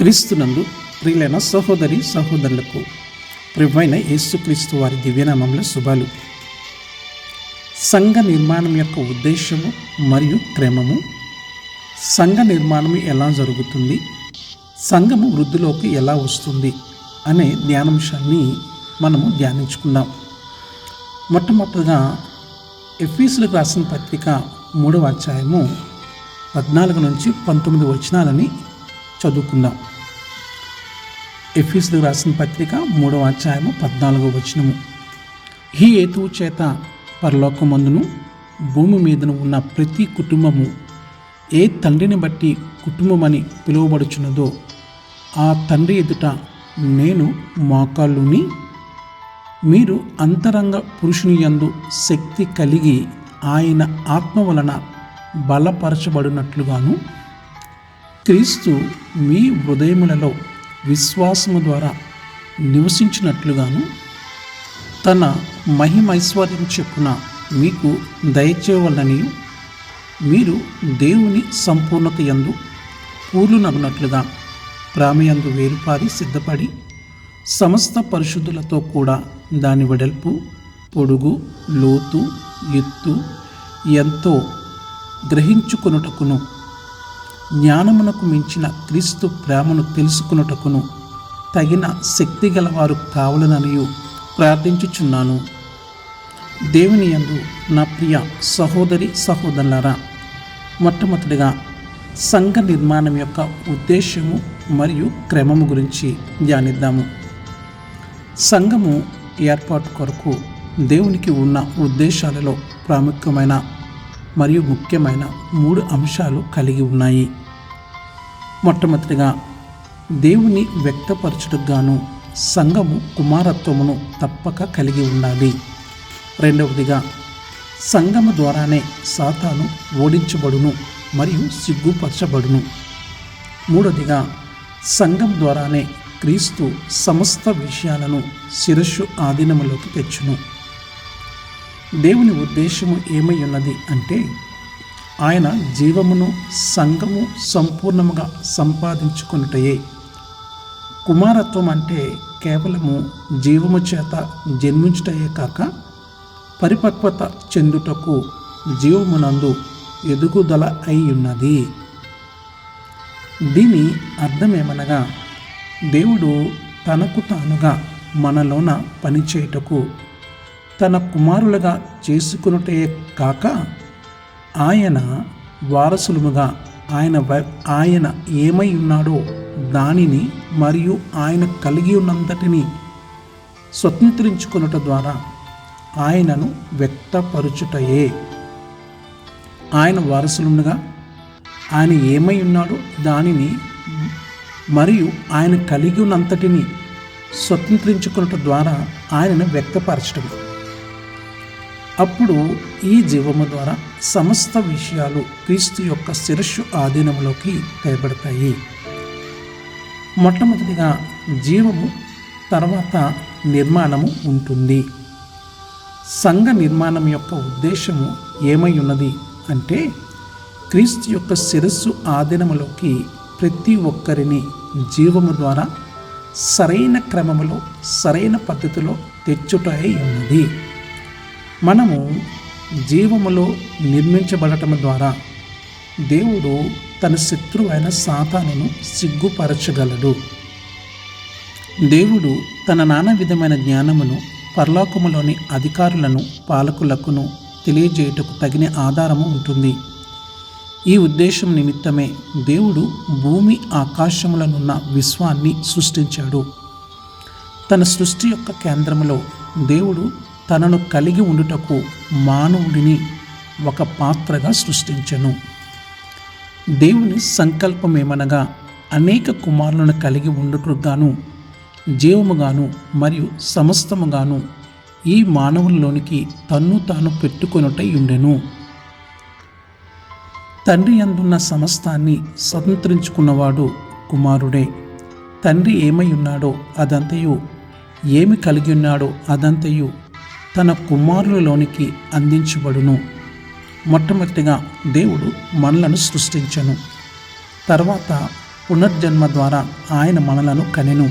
క్రీస్తునందు ప్రియులైన సహోదరి సహోదరులకు ప్రభువైన యేసుక్రీస్తు వారి దివ్యనామంలో శుభాలు. సంఘ నిర్మాణం యొక్క ఉద్దేశము మరియు క్రమము, సంఘ నిర్మాణం ఎలా జరుగుతుంది, సంఘము వృద్ధిలోకి ఎలా వస్తుంది అనే ధ్యానాంశాన్ని మనము ధ్యానించుకుందాం. మొట్టమొదటిగా ఎఫెసీయులకు రాసిన పత్రిక 3వ అధ్యాయము 14 నుంచి 19 వచనాలని చదువుకుందాం. ఎఫెసీయులకు రాసిన పత్రిక 3వ అధ్యాయము 14వ వచనము. ఈ హేతువు చేత పరలోకమందును భూమి మీదను ఉన్న ప్రతి కుటుంబము ఏ తండ్రిని బట్టి కుటుంబమని పిలువబడుచున్నదో ఆ తండ్రి ఎదుట నేను మోకాళ్ళుని మీరు అంతరంగ పురుషుని యందు శక్తి కలిగి ఆయన ఆత్మ వలన బలపరచబడినట్లుగాను క్రీస్తు మీ హృదయములలో విశ్వాసము ద్వారా నివసించినట్లుగాను తన మహిమైశ్వర్యం చెప్పున మీకు దయచేయవలనని మీరు దేవుని సంపూర్ణత యందు పూర్ణునగునట్లుగా ప్రామయందు వేరుపారి సిద్ధపడి సమస్త పరిశుద్ధులతో కూడా దాని వెడల్పు, పొడుగు, లోతు, ఎత్తు ఎంతో గ్రహించుకొనుటకును జ్ఞానమునకు మించిన క్రీస్తు ప్రేమను తెలుసుకొనుటకును తగిన శక్తి గలవారు కావాలననియు ప్రార్థించుచున్నాను. దేవుని యందు నా ప్రియ సహోదరి సహోదరులారా, మొట్టమొదటిగా సంఘ నిర్మాణం యొక్క ఉద్దేశము మరియు క్రమము గురించి ధ్యానిద్దాము. సంఘము ఏర్పాటు కొరకు దేవునికి ఉన్న ఉద్దేశాలలో ప్రాముఖ్యమైన మరియు ముఖ్యమైన 3 అంశాలు కలిగి ఉన్నాయి. మొట్టమొదటిగా దేవుని వ్యక్తపరచుటకు గాను సంఘము కుమారత్వమును తప్పక కలిగి ఉండాలి. రెండవదిగా సంఘము ద్వారానే సాతాను ఓడించబడును మరియు సిగ్గుపరచబడును. మూడవదిగా సంఘం ద్వారానే క్రీస్తు సమస్త విషయాలను శిరస్సు ఆధీనములోకి తెచ్చును. దేవుని ఉద్దేశము ఏమై ఉన్నది అంటే ఆయన జీవమును సంఘము సంపూర్ణముగా సంపాదించుకొనుటయే. కుమారత్వం అంటే కేవలము జీవము చేత జన్మించుటయే కాక పరిపక్వత చెందుటకు జీవమునందు ఎదుగుదల అయి ఉన్నది. దీని అర్థమేమనగా దేవుడు తనకు తానుగా మనలోన పనిచేయుటకు తన కుమారులుగా చేసుకున్నటే కాక ఆయన వారసులముగా ఆయన ఏమై ఉన్నాడో దానిని మరియు ఆయన కలిగి ఉన్నంతటిని స్వతంత్రించుకొనుట ద్వారా ఆయనను వ్యక్తపరచుటయే. ఆయన వారసులుగా ఆయన ఏమై ఉన్నాడో దానిని మరియు ఆయన కలిగి ఉన్నంతటిని స్వతంత్రించుకున్నట ద్వారా ఆయనను వ్యక్తపరచడం. అప్పుడు ఈ జీవము ద్వారా సమస్త విషయాలు క్రీస్తు యొక్క శిరస్సు ఆధీనంలోకి తేబడతాయి. మొట్టమొదటిగా జీవము, తర్వాత నిర్మాణము ఉంటుంది. సంఘ నిర్మాణం యొక్క ఉద్దేశము ఏమై ఉన్నది అంటే క్రీస్తు యొక్క శిరస్సు ఆధీనములోకి ప్రతి ఒక్కరిని జీవము ద్వారా సరైన క్రమములో సరైన పద్ధతిలో తెచ్చుటై ఉన్నది. మనము జీవములో నిర్మించబడటం ద్వారా దేవుడు తన శత్రువు అయిన సాతానును సిగ్గుపరచగలడు. దేవుడు తన నానా విధమైన జ్ఞానమును పరలోకములోని అధికారులను పాలకులకును తెలియజేయుటకు తగిన ఆధారము ఉంటుంది. ఈ ఉద్దేశం నిమిత్తమే దేవుడు భూమి ఆకాశములనున్న విశ్వాన్ని సృష్టించాడు. తన సృష్టి యొక్క కేంద్రములో దేవుడు తనను కలిగి ఉండుటకు మానవుడిని ఒక పాత్రగా సృష్టించెను. దేవుని సంకల్పం ఏమనగా అనేక కుమారులను కలిగి ఉండుటకుగాను జీవముగాను మరియు సమస్తముగాను ఈ మానవుల్లోనికి తన్ను తాను పెట్టుకొనుటై ఉండెను. తండ్రి యందున్న సమస్తాన్ని స్వతంత్రించుకున్నవాడు కుమారుడే. తండ్రి ఏమై ఉన్నాడో అదంతయు, ఏమి కలిగి ఉన్నాడో అదంతయు తన కుమారులలోనికి అందించబడును. మొట్టమొదటిగా దేవుడు మనలను సృష్టించెను. తర్వాత పునర్జన్మ ద్వారా ఆయన మనలను కనెను.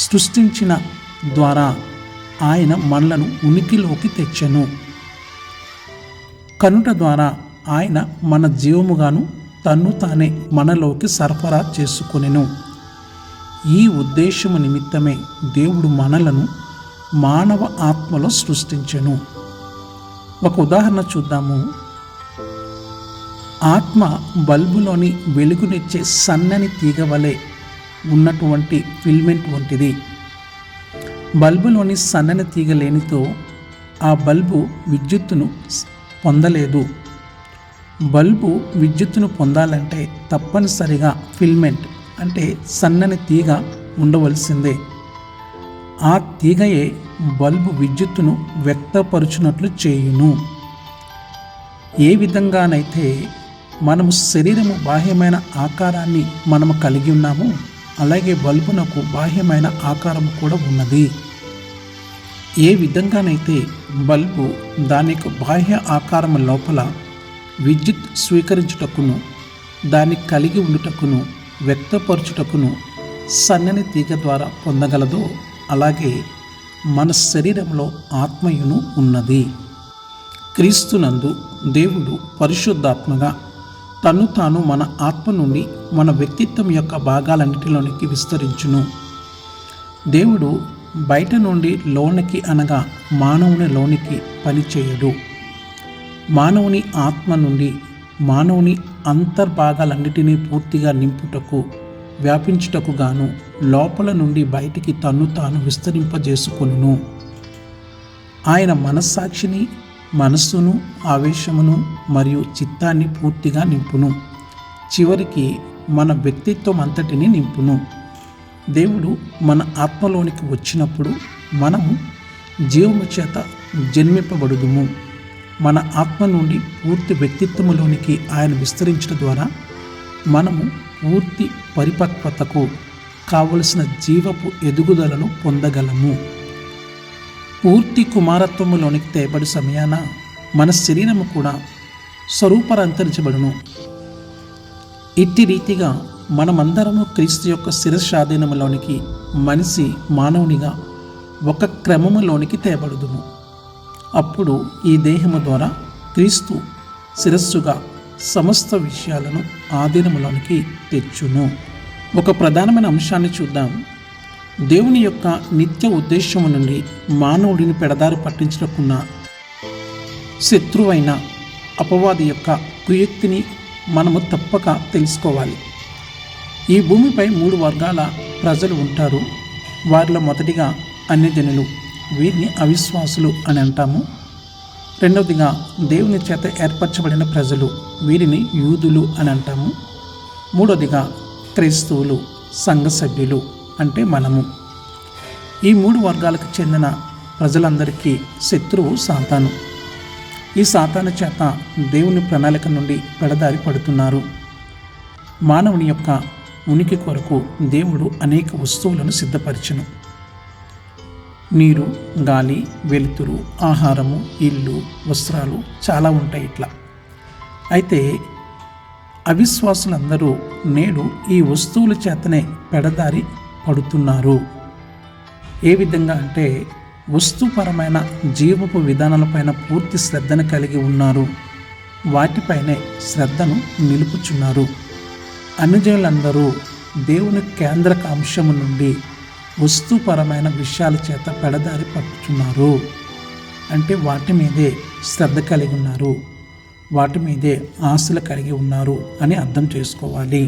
సృష్టించిన ద్వారా ఆయన మనలను ఉనికిలోకి తెచ్చెను. కనుట ద్వారా ఆయన మన జీవముగాను తన్ను తానే మనలోకి సరఫరా చేసుకొనెను. ఈ ఉద్దేశము నిమిత్తమే దేవుడు మనలను మానవ ఆత్మలో సృష్టించెను. ఒక ఉదాహరణ చూద్దాము. ఆత్మ బల్బులోని వెలుగునిచ్చే సన్నని తీగ వలె ఉన్నటువంటి ఫిల్మెంట్ వంటిది. బల్బులోని సన్నని తీగ లేనితో ఆ బల్బు విద్యుత్తును పొందలేదు. బల్బు విద్యుత్తును పొందాలంటే తప్పనిసరిగా ఫిల్మెంట్ అంటే సన్నని తీగ ఉండవలసిందే. ఆ తీగయే బల్బు విద్యుత్తును వ్యక్తపరుచున్నట్లు చేయును. ఏ విధంగానైతే మనము శరీరము బాహ్యమైన ఆకారాన్ని మనము కలిగి ఉన్నామో అలాగే బల్బునకు బాహ్యమైన ఆకారం కూడా ఉన్నది. ఏ విధంగానైతే బల్బు దాని యొక్క బాహ్య ఆకారం లోపల విద్యుత్ స్వీకరించుటకును దాన్ని కలిగి ఉండుటకును వ్యక్తపరచుటకును సన్నని తీగ ద్వారా పొందగలదో అలాగే మన శరీరంలో ఆత్మయును ఉన్నది. క్రీస్తునందు దేవుడు పరిశుద్ధాత్మగా తను తాను మన ఆత్మ నుండి మన వ్యక్తిత్వం యొక్క భాగాలన్నిటిలోనికి విస్తరించును. దేవుడు బయట నుండి లోనికి అనగా మానవుని లోనికి పనిచేయడు. మానవుని ఆత్మ నుండి మానవుని అంతర్భాగాలన్నిటినీ పూర్తిగా నింపుటకు వ్యాపించుటకు గాను లోపల నుండి బయటికి తన్ను తాను విస్తరింపజేసుకొనును. ఆయన మనస్సాక్షిని మనస్సును ఆవేశమును మరియు చిత్తాన్ని పూర్తిగా నింపును. చివరికి మన వ్యక్తిత్వం అంతటిని నింపును. దేవుడు మన ఆత్మలోనికి వచ్చినప్పుడు మనము జీవము చేత జన్మింపబడుదుము. మన ఆత్మ నుండి పూర్తి వ్యక్తిత్వములోనికి ఆయన విస్తరించడం ద్వారా మనము పూర్తి పరిపక్వతకు కావలసిన జీవపు ఎదుగుదలను పొందగలము. పూర్తి కుమారత్వములోనికి తేబడి సమయాన మన శరీరము కూడా స్వరూపరంతరించబడును. ఇట్టి రీతిగా మనమందరము క్రీస్తు యొక్క శిరస్సాధీనములోనికి మనిషి మానవునిగా ఒక క్రమములోనికి తేబడుదుము. అప్పుడు ఈ దేహము ద్వారా క్రీస్తు శిరస్సుగా సమస్త విషయాలను ఆధీనములోనికి తెచ్చును. ఒక ప్రధానమైన అంశాన్ని చూద్దాం. దేవుని యొక్క నిత్య ఉద్దేశము నుండి మానవుడిని పెడదారి పట్టించకున్న శత్రువైన అపవాది యొక్క కుయుక్తిని మనము తప్పక తెలుసుకోవాలి. ఈ భూమిపై 3 వర్గాల ప్రజలు ఉంటారు. వారిలో మొదటిగా అన్యజనులు, వీరిని అవిశ్వాసులు అని అంటాము. రెండవదిగా దేవుని చేత ఏర్పరచబడిన ప్రజలు, వీరిని యూదులు అని అంటాము. మూడవదిగా క్రైస్తవులు, సంఘ సభ్యులు అంటే మనము. ఈ 3 వర్గాలకు చెందిన ప్రజలందరికీ శత్రువు సాతాను. ఈ సాతాను చేత దేవుని ప్రణాళిక నుండి పెడదారి పడుతున్నారు. మానవుని యొక్క ఉనికి కొరకు దేవుడు అనేక వస్తువులను సిద్ధపరిచెను. నీరు, గాలి, వెలుతురు, ఆహారము, ఇల్లు, వస్త్రాలు చాలా ఉంటాయి ఇట్లా. అయితే అవిశ్వాసులందరూ నేడు ఈ వస్తువుల చేతనే పెడదారి పడుతున్నారు. ఏ విధంగా అంటే వస్తుపరమైన జీవపు విధానాలపైన పూర్తి శ్రద్ధను కలిగి ఉన్నారు. వాటిపైనే శ్రద్ధను నిలుపుచున్నారు. అన్యజనులందరూ దేవుని కేంద్రక అంశము నుండి వస్తుపరమైన విషయాల చేత పెడదారి పట్టుచున్నారు. అంటే వాటి మీదే శ్రద్ధ కలిగి ఉన్నారు, వాటి మీదే ఆశలు కలిగి ఉన్నారు అని అర్థం చేసుకోవాలి.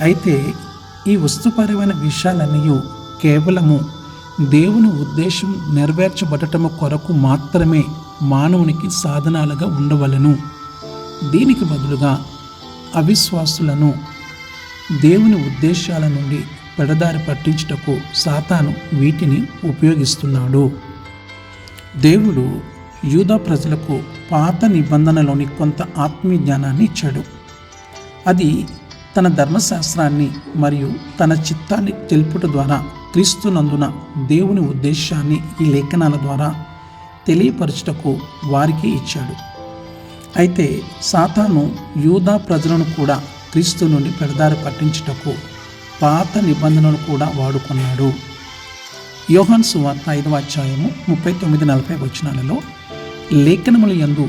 అయితే ఈ వస్తుపరమైన విషయాలన్నీ కేవలము దేవుని ఉద్దేశం నెరవేర్చబడటము కొరకు మాత్రమే మానవునికి సాధనాలుగా ఉండవలెను. దీనికి బదులుగా అవిశ్వాసులను దేవుని ఉద్దేశాల నుండి పెడదారి పట్టించుటకు సాతాను వీటిని ఉపయోగిస్తున్నాడు. దేవుడు యూదా ప్రజలకు పాత నిబంధనలోని కొంత ఆత్మీయ జ్ఞానాన్ని ఇచ్చాడు. అది తన ధర్మశాస్త్రాన్ని మరియు తన చిత్తాన్ని తెలుపుట ద్వారా క్రీస్తునందున దేవుని ఉద్దేశాన్ని ఈ లేఖనాల ద్వారా తెలియపరచుటకు వారికి ఇచ్చాడు. అయితే సాతాను యూదా ప్రజలను కూడా క్రీస్తు నుండి పెడదారి పట్టించుటకు పాత నిబంధనలు కూడా వాడుకున్నాడు. యోహాను సువార్త 5వ అధ్యాయము 39-40 వచనాలలో, లేఖనముల యందు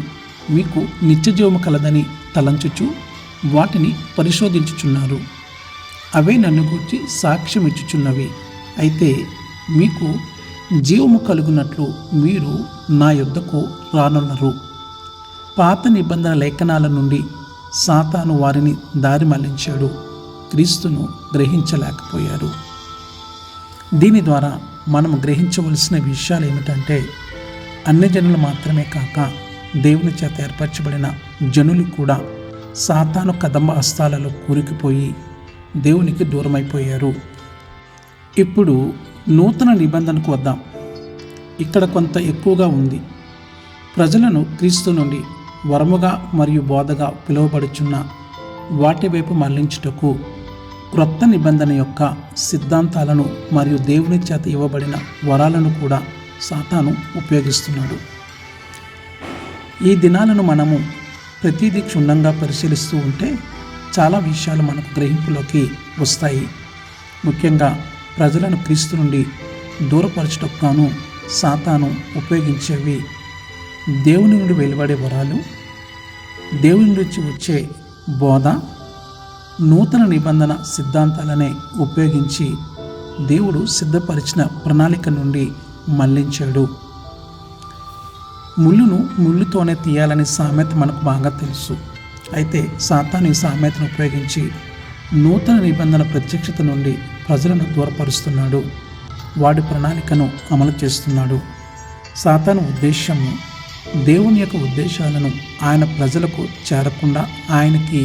మీకు నిత్యజీవము కలదని తలంచుచు వాటిని పరిశోధించుచున్నారు. అవే నన్ను గూర్చి సాక్ష్యం ఇచ్చుచున్నవి. అయితే మీకు జీవము కలుగునట్లు మీరు నా యొద్దకు రానున్నారు. పాత నిబంధన లేఖనాల నుండి సాతాను వారిని దారి మళ్లించాడు. క్రీస్తును గ్రహించలేకపోయారు. దీని ద్వారా మనం గ్రహించవలసిన విషయాలు ఏమిటంటే, అన్యజనులు మాత్రమే కాక దేవుని చేత ఏర్పరచబడిన జనులు కూడా సాతాను కదంబ హస్తాలలో కూరుకుపోయి దేవునికి దూరమైపోయారు. ఇప్పుడు నూతన నిబంధనకు వద్దాం. ఇక్కడ కొంత ఎక్కువగా ఉంది. ప్రజలను క్రీస్తు నుండి వరముగా మరియు బోధగా పిలువబడుచున్న వాటి వైపు మళ్లించుటకు క్రొత్త నిబంధన యొక్క సిద్ధాంతాలను మరియు దేవుని చేత ఇవ్వబడిన వరాలను కూడా సాతాను ఉపయోగిస్తున్నాడు. ఈ దినాలను మనము ప్రతిదీ క్షుణ్ణంగా పరిశీలిస్తూ ఉంటే చాలా విషయాలు మనకు గ్రహింపులోకి వస్తాయి. ముఖ్యంగా ప్రజలను క్రీస్తు నుండి దూరపరచుటకు సాతాను ఉపయోగించేవి దేవుని నుండి వెలువడే వరాలు, దేవుని నుంచి వచ్చే బోధ, నూతన నిబంధన సిద్ధాంతాలనే ఉపయోగించి దేవుడు సిద్ధపరిచిన ప్రణాళిక నుండి మళ్లించాడు. ముళ్ళును ముళ్ళుతోనే తీయాలనే సామెత మనకు బాగా తెలుసు. అయితే సాతాను ఈ సామెతను ఉపయోగించి నూతన నిబంధన ప్రత్యక్షత నుండి ప్రజలను దూరపరుస్తున్నాడు. వాడి ప్రణాళికను అమలు చేస్తున్నాడు. సాతాను ఉద్దేశము దేవుని యొక్క ఉద్దేశాలను ఆయన ప్రజలకు చేరకుండా ఆయనకి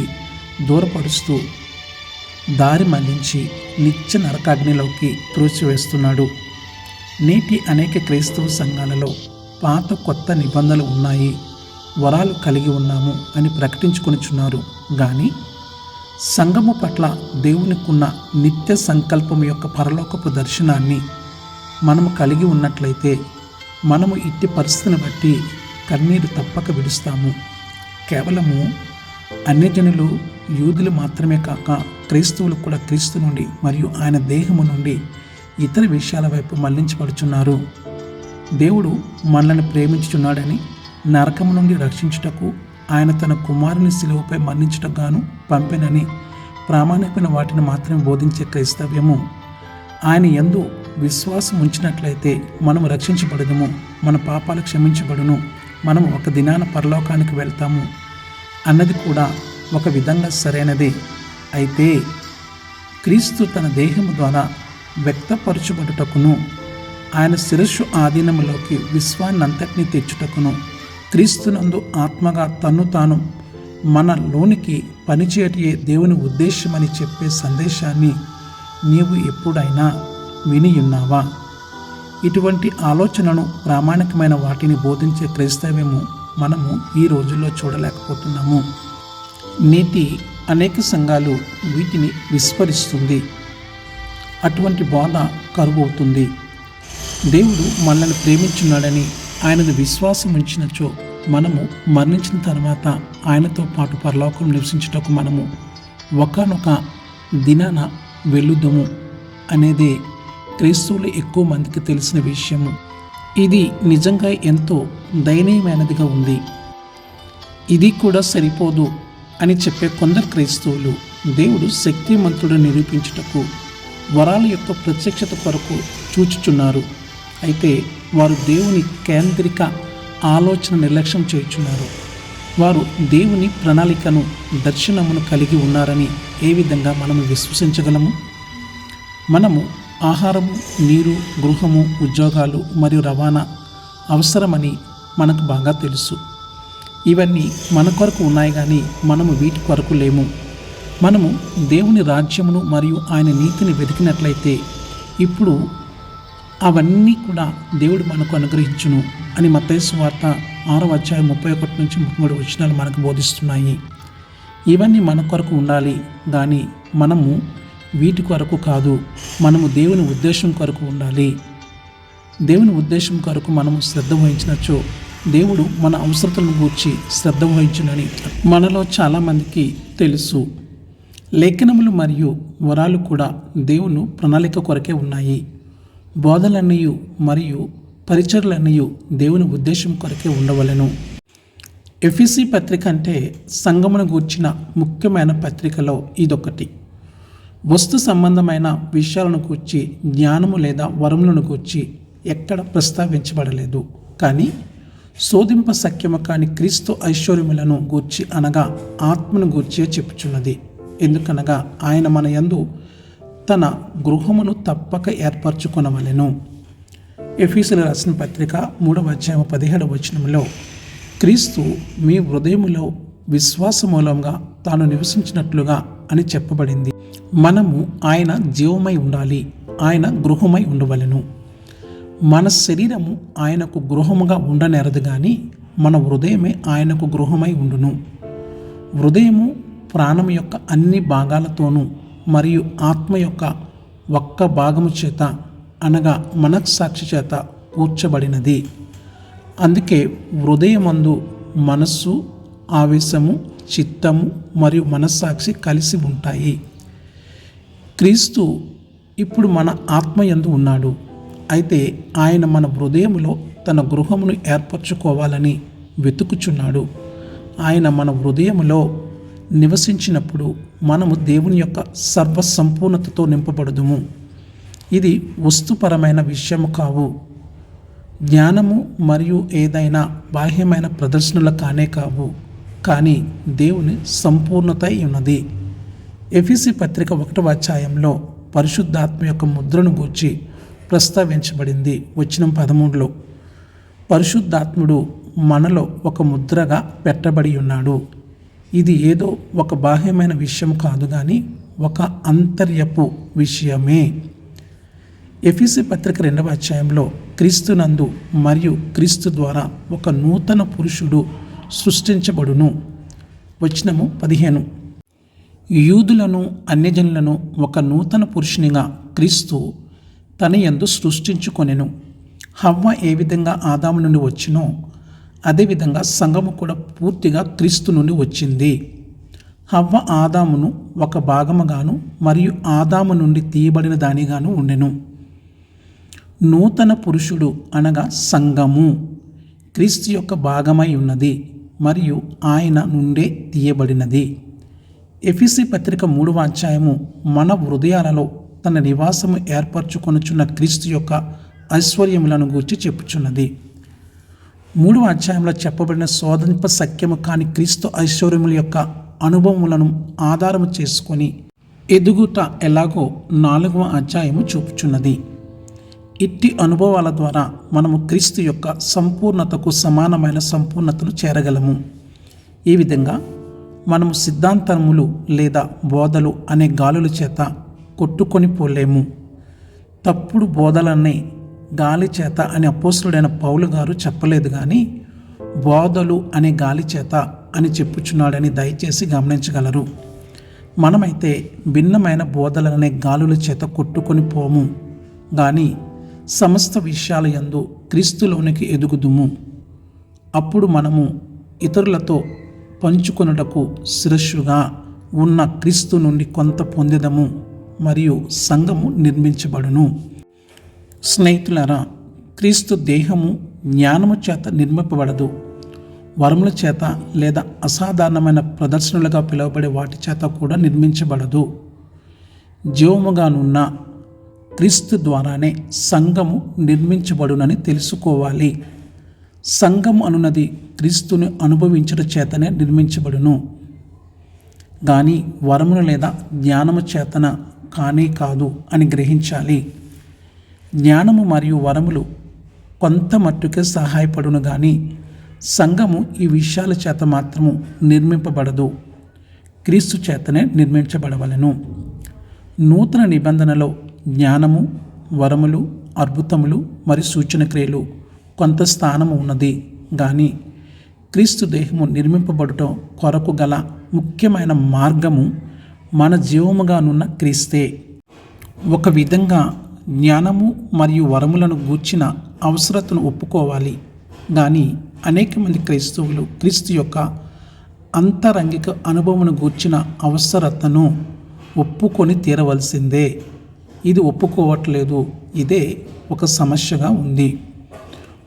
దూరపరుస్తూ దారి మళ్లించి నిత్య నరకాగ్నిలోకి త్రోసివేస్తున్నాడు. నేటి అనేక క్రైస్తవ సంఘాలలో పాత కొత్త నిబంధనలు ఉన్నాయి, వరాలు కలిగి ఉన్నాము అని ప్రకటించుకొనిచున్నారు. కానీ సంఘము పట్ల దేవునికున్న నిత్య సంకల్పం యొక్క పరలోకపు దర్శనాన్ని మనము కలిగి ఉన్నట్లయితే మనము ఇట్టి పరిస్థితిని బట్టి కన్నీరు తప్పక విడుస్తాము. కేవలము అన్యజనులు, యూదులు మాత్రమే కాక క్రైస్తవులు కూడా క్రీస్తు నుండి మరియు ఆయన దేహము నుండి ఇతర విషయాల వైపు మళ్లించబడుచున్నారు. దేవుడు మనల్ని ప్రేమించుచున్నాడని, నరకము నుండి రక్షించుటకు ఆయన తన కుమారుని శిలువపై మరణించుటకు గాను పంపెనని ప్రామాణికమైన వాటిని మాత్రమే బోధించే క్రైస్తవ్యము, ఆయన యందు విశ్వాసం ఉంచినట్లయితే మనము రక్షించబడదుము, మన పాపాలు క్షమించబడును, మనము ఒక దినాన పరలోకానికి వెళ్తాము అన్నది కూడా ఒక విధంగా సరైనదే. అయితే క్రీస్తు తన దేహము ద్వారా వ్యక్తపరచబడుటకును, ఆయన శిరస్సు ఆధీనములోకి విశ్వాన్నంతటినీ తెచ్చుటకును, క్రీస్తునందు ఆత్మగా తన్ను తాను మనలోనికి పనిచేయటే దేవుని ఉద్దేశమని చెప్పే సందేశాన్ని నీవు ఎప్పుడైనా వినియున్నావా? ఇటువంటి ఆలోచనను, ప్రామాణికమైన వాటిని బోధించే క్రైస్తవ్యము మనము ఈ రోజుల్లో చూడలేకపోతున్నాము. నేటి అనేక సంఘాలు వీటిని విస్మరిస్తుంది. అటువంటి బోధ కరువవుతుంది. దేవుడు మనల్ని ప్రేమించున్నాడని ఆయనది విశ్వాసం ఉంచినచో మనము మరణించిన తర్వాత ఆయనతో పాటు పరలోకం నివసించుటకు మనము ఒకానొక దినాన వెళ్ళుదుము అనేది క్రైస్తవులు ఎక్కువ మందికి తెలిసిన విషయము. ఇది నిజంగా ఎంతో దయనీయమైనదిగా ఉంది. ఇది కూడా సరిపోదు అని చెప్పే కొందరు క్రైస్తవులు దేవుడు శక్తిమంతుడు నిరూపించుటకు వరాల యొక్క ప్రత్యక్షత కొరకు చూచుచున్నారు. అయితే వారు దేవుని కేంద్రిక ఆలోచన నిర్లక్ష్యం చేయుచున్నారు. వారు దేవుని ప్రణాళికను, దర్శనమును కలిగి ఉన్నారని ఏ విధంగా మనము విశ్వసించగలము? మనము ఆహారము, నీరు, గృహము, ఉద్యోగాలు మరియు రవాణా అవసరమని మనకు బాగా తెలుసు. ఇవన్నీ మన కొరకు ఉన్నాయి, కానీ మనము వీటి కొరకు లేము. మనము దేవుని రాజ్యమును మరియు ఆయన నీతిని వెతికినట్లయితే ఇప్పుడు అవన్నీ కూడా దేవుడు మనకు అనుగ్రహించును అని మత్తయి సువార్త 6వ అధ్యాయం 31-33 వచనాలు మనకు బోధిస్తున్నాయి. ఇవన్నీ మన కొరకు ఉండాలి, కానీ మనము వీటి కొరకు కాదు. మనము దేవుని ఉద్దేశం కొరకు ఉండాలి. దేవుని ఉద్దేశం కొరకు మనము శ్రద్ధ వహించినచో దేవుడు మన అవసరతలను గూర్చి శ్రద్ధ వహించునని మనలో చాలామందికి తెలుసు. లేఖనములు మరియు వరాలు కూడా దేవుని ప్రణాళిక కొరకే ఉన్నాయి. బోధలన్నీ మరియు పరిచర్లన్నీ దేవుని ఉద్దేశం కొరకే ఉండవలెను. ఎఫెసీ పత్రిక అంటే సంఘమును గూర్చిన ముఖ్యమైన పత్రికలో ఇదొకటి. వస్తు సంబంధమైన విషయాలను గూర్చి, జ్ఞానము లేదా వరములను గూర్చి ఎక్కడ ప్రస్తావించబడలేదు. కానీ శోధింప సఖ్యము కాని క్రీస్తు ఐశ్వర్యములను గూర్చి అనగా ఆత్మను గూర్చే చెప్పుచున్నది. ఎందుకనగా ఆయన మన యందు తన గృహమును తప్పక ఏర్పరచుకొనవలెను. ఎఫెసీయులకు రాసిన పత్రిక 3:17 క్రీస్తు మీ హృదయములో విశ్వాస మూలంగా తాను నివసించినట్లుగా అని చెప్పబడింది. మనము ఆయన జీవమై ఉండాలి, ఆయన గృహమై ఉండవలెను. మన శరీరము ఆయనకు గృహముగా ఉండనేరదు కానీ మన హృదయమే ఆయనకు గృహమై ఉండును. హృదయము ప్రాణం యొక్క అన్ని భాగాలతోనూ మరియు ఆత్మ యొక్క ఒక్క భాగము చేత అనగా మనస్సాక్షి చేత కూర్చబడినది. అందుకే హృదయమందు మనస్సు, ఆవేశము, చిత్తము మరియు మనస్సాక్షి కలిసి ఉంటాయి. క్రీస్తు ఇప్పుడు మన ఆత్మయందు ఉన్నాడు. అయితే ఆయన మన హృదయములో తన గృహమును ఏర్పరచుకోవాలని వెతుకుచున్నాడు. ఆయన మన హృదయములో నివసించినప్పుడు మనము దేవుని యొక్క సర్వసంపూర్ణతతో నింపబడుదుము. ఇది వస్తుపరమైన విషయము కావు, జ్ఞానము మరియు ఏదైనా బాహ్యమైన ప్రదర్శనలు కానే కావు, కానీ దేవుని సంపూర్ణత ఉన్నది. ఎఫెసీ పత్రిక 1 పరిశుద్ధాత్మ యొక్క ముద్రను గూర్చి ప్రస్తావించబడింది. వచనం 13 పరిశుద్ధాత్ముడు మనలో ఒక ముద్రగా పెట్టబడి ఉన్నాడు. ఇది ఏదో ఒక బాహ్యమైన విషయం కాదు కానీ ఒక అంతర్యపు విషయమే. ఎఫెసీ పత్రిక 2 క్రీస్తునందు మరియు క్రీస్తు ద్వారా ఒక నూతన పురుషుడు సృష్టించబడును. వచనము 15 యూదులను అన్యజనులను ఒక నూతన పురుషునిగా క్రీస్తు తన యందు సృష్టించుకొనెను. హవ్వ ఏ విధంగా ఆదాము నుండి వచ్చినో అదేవిధంగా సంఘము కూడా పూర్తిగా క్రీస్తు నుండి వచ్చింది. హవ్వ ఆదామును ఒక భాగముగాను మరియు ఆదాము నుండి తీయబడిన దానిగాను ఉండెను. నూతన పురుషుడు అనగా సంఘము క్రీస్తు యొక్క భాగమై ఉన్నది మరియు ఆయన నుండే తీయబడినది. ఎఫెసీ పత్రిక 3 మన హృదయాలలో తన నివాసము ఏర్పరచుకొనుచున్న క్రీస్తు యొక్క ఐశ్వర్యములను గూర్చి చెప్పుచున్నది. 3 చెప్పబడిన శోధింప సఖ్యము కాని క్రీస్తు ఐశ్వర్యముల యొక్క అనుభవములను ఆధారము చేసుకొని ఎదుగుట ఎలాగో 4 చూపుచున్నది. ఇట్టి అనుభవాల ద్వారా మనము క్రీస్తు యొక్క సంపూర్ణతకు సమానమైన సంపూర్ణతను చేరగలము. ఈ విధంగా మనము సిద్ధాంతములు లేదా బోధలు అనే గాలుల చేత కొట్టుకొని పోలేము. తప్పుడు బోధలనే గాలి చేత అని అపోస్తలుడైన పౌలు గారు చెప్పలేదు, కానీ బోధలు అనే గాలి చేత అని చెప్పుచున్నాడని దయచేసి గమనించగలరు. మనమైతే భిన్నమైన బోధలనే గాలుల చేత కొట్టుకొని పోము, కానీ సమస్త విషయాల యందు క్రీస్తులోనికి ఎదుగుదుము. అప్పుడు మనము ఇతరులతో పంచుకొనుటకు శిరస్సుగా ఉన్న క్రీస్తు నుండి కొంత పొందెదము మరియు సంఘము నిర్మించబడును. స్నేహితులారా, క్రీస్తు దేహము జ్ఞానము చేత నిర్మింపబడదు, వరముల చేత లేదా అసాధారణమైన ప్రదర్శనలుగా పిలువబడే వాటి చేత కూడా నిర్మించబడదు. జీవముగానున్న క్రీస్తు ద్వారానే సంఘము నిర్మించబడునని తెలుసుకోవాలి. సంఘము అనున్నది క్రీస్తుని అనుభవించడం చేతనే నిర్మించబడును, కానీ వరమును లేదా జ్ఞానము చేతన కానీ కాదు అని గ్రహించాలి. జ్ఞానము మరియు వరములు కొంత మట్టుకే సహాయపడును, కానీ సంఘము ఈ విషయాల చేత మాత్రము నిర్మింపబడదు, క్రీస్తు చేతనే నిర్మించబడవలెను. నూతన నిబంధనలో జ్ఞానము, వరములు, అద్భుతములు మరియు సూచన క్రియలు కొంత స్థానము ఉన్నది, కానీ క్రీస్తు దేహము నిర్మింపబడటం కొరకు గల ముఖ్యమైన మార్గము మన జీవముగానున్న క్రీస్తే. ఒక విధంగా జ్ఞానము మరియు వరములను గూర్చిన అవసరతను ఒప్పుకోవాలి, కానీ అనేక మంది క్రైస్తవులు క్రీస్తు యొక్క అంతరంగిక అనుభవమును గూర్చిన అవసరతను ఒప్పుకొని తీరవలసిందే. ఇది ఒప్పుకోవట్లేదు. ఇదే ఒక సమస్యగా ఉంది.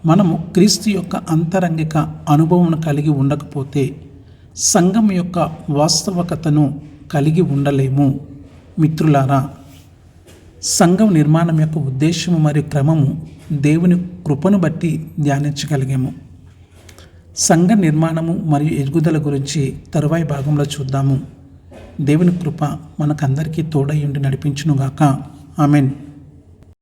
మనము క్రీస్తు యొక్క అంతరంగిక అనుభవం కలిగి ఉండకపోతే సంఘం యొక్క వాస్తవికతను కలిగి ఉండలేము. మిత్రులారా, సంఘం నిర్మాణం యొక్క ఉద్దేశము మరియు క్రమము దేవుని కృపను బట్టి ధ్యానించగలిగాము. సంఘ నిర్మాణము మరియు ఎదుగుదల గురించి తరువాయి భాగంలో చూద్దాము. దేవుని కృప మనకందరికీ తోడై ఉండి నడిపించునుగాక. ఆమెన్.